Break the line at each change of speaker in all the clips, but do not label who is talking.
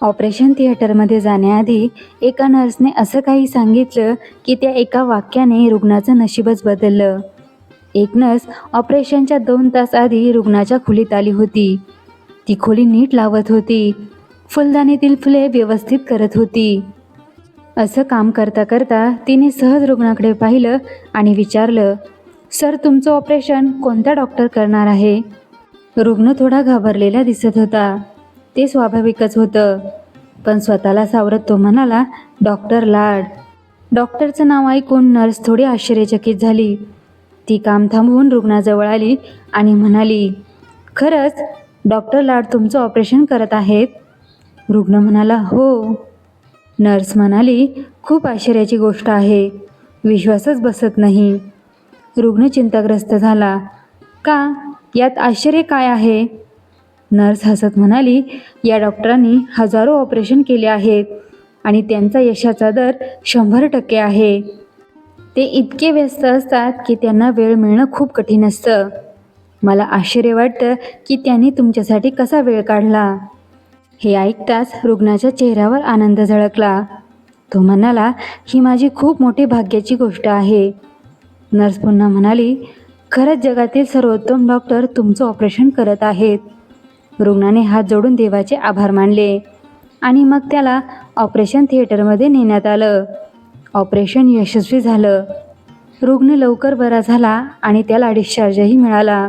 Operation थिएटरमध्ये जाण्याआधी एका नर्सने असं काही सांगितलं की त्या एका वाक्याने रुग्णाचं नशीबच बदललं. एक नर्स ऑपरेशनच्या 2 तास आधी रुग्णाच्या खोलीत आली होती. ती खोली नीट लावत होती. फुलदाणीतील फुले व्यवस्थित करत होती. असं काम करता करता तिने सहज रुग्णाकडे पाहिलं आणि विचारलं, सर, तुमचं ऑपरेशन कोणता डॉक्टर करणार आहे? रुग्ण थोडा घाबरलेला दिसत होता. ते स्वाभाविकच होतं. पण स्वतःला सावरत तो म्हणाला, डॉक्टर लाड. डॉक्टरचं नाव ऐकून नर्स थोडी आश्चर्यचकित झाली. ती काम थांबवून रुग्णाजवळ आली आणि म्हणाली, खरंच डॉक्टर लाड तुमचं ऑपरेशन करत आहेत? रुग्ण म्हणाला, हो. नर्स म्हणाली, खूप आश्चर्याची गोष्ट आहे. विश्वासच बसत नाही. रुग्ण चिंताग्रस्त झाला. का? यात आश्चर्य काय आहे? नर्स हसत म्हणाली, या डॉक्टरांनी हजारो ऑपरेशन केले आहेत आणि त्यांचा यशाचा दर 100% आहे. ते इतके व्यस्त असतात की त्यांना वेळ मिळणं खूप कठीण असतं. मला आश्चर्य वाटतं की त्यांनी तुमच्यासाठी कसा वेळ काढला. हे ऐकताच रुग्णाच्या चेहऱ्यावर आनंद झळकला. तो म्हणाला, ही माझी खूप मोठी भाग्याची गोष्ट आहे. नर्स पुन्हा म्हणाली, खरंच जगातील सर्वोत्तम डॉक्टर तुमचं ऑपरेशन करत आहेत. रुग्णाने हात जोडून देवाचे आभार मानले आणि मग त्याला ऑपरेशन थिएटरमध्ये नेण्यात आलं. ऑपरेशन यशस्वी झालं. रुग्ण लवकर बरा झाला आणि त्याला डिस्चार्जही मिळाला.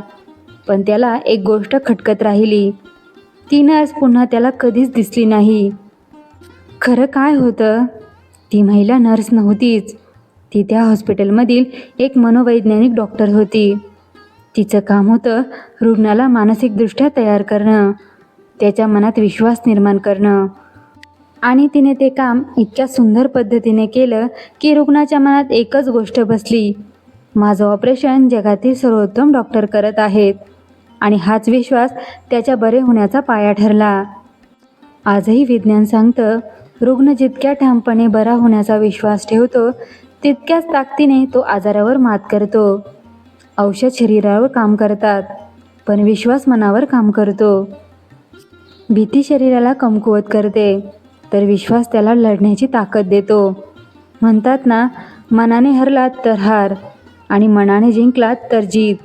पण त्याला एक गोष्ट खटकत राहिली. ती नर्स पुन्हा त्याला कधीच दिसली नाही. खरं काय होतं? ती महिला नर्स नव्हतीच. ती त्या हॉस्पिटलमधील एक मनोवैज्ञानिक डॉक्टर होती. तिचं काम होतं रुग्णाला मानसिकदृष्ट्या तयार करणं, त्याच्या मनात विश्वास निर्माण करणं. आणि तिने ते काम इतक्या सुंदर पद्धतीने केलं की रुग्णाच्या मनात एकच गोष्ट बसली, माझं ऑपरेशन जगातील सर्वोत्तम डॉक्टर करत आहेत. आणि हाच विश्वास त्याच्या बरे होण्याचा पाया ठरला. आजही विज्ञान सांगतं, रुग्ण जितक्या ठामपणे बरा होण्याचा विश्वास ठेवतो तितक्याच ताकदीने तो आजारावर मात करतो. औषध शरीरावर काम करतात, पण विश्वास मनावर काम करतो. भीती शरीराला कमकुवत करते, तर विश्वास त्याला लढण्याची ताकद देतो. म्हणतात ना, मनाने हरलात तर हार आणि मनाने जिंकलात तर जीत.